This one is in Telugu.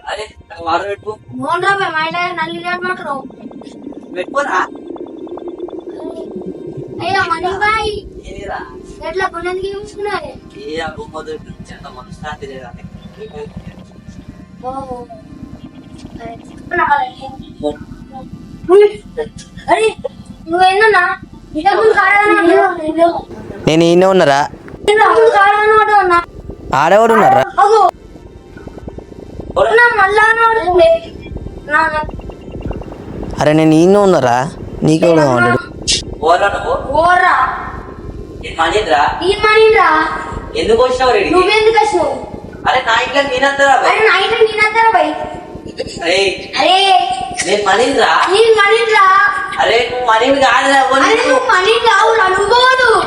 అరే వాటర్ పెట్టుకో నల్లి మాత్రం పెట్టుకోరా అయ్యా మనీ బాయ్ ఏదిరా ఎట్లా కొనేందుకు చూసుకున్నారే ఏ అబ్బు మొదటి నుంచి అంత మనశ్శాంతి లేదా అరే నువ్వేనా నేను ఈయన ఉన్నారా ఆడెవరు ఉన్నారా అరే నేను ఈయన ఉన్నారా నీకెవడు ఆల్రెడీ ఓరా నువ్వు మనీంద్రా ఎందుకు వచ్చినావు రెడీ నువ్వెందుకు వచ్చినావు అరే నా ఇంట్లో నేనందరా అరే నా ఇంట్లో నేనందరా బై అరే అరే నేను మనీంద్రా నేను మనీంద్రా అరే నువ్వు మనీంద్ర కాదురా అరే నువ్వు మనీంద్రా నువ్వు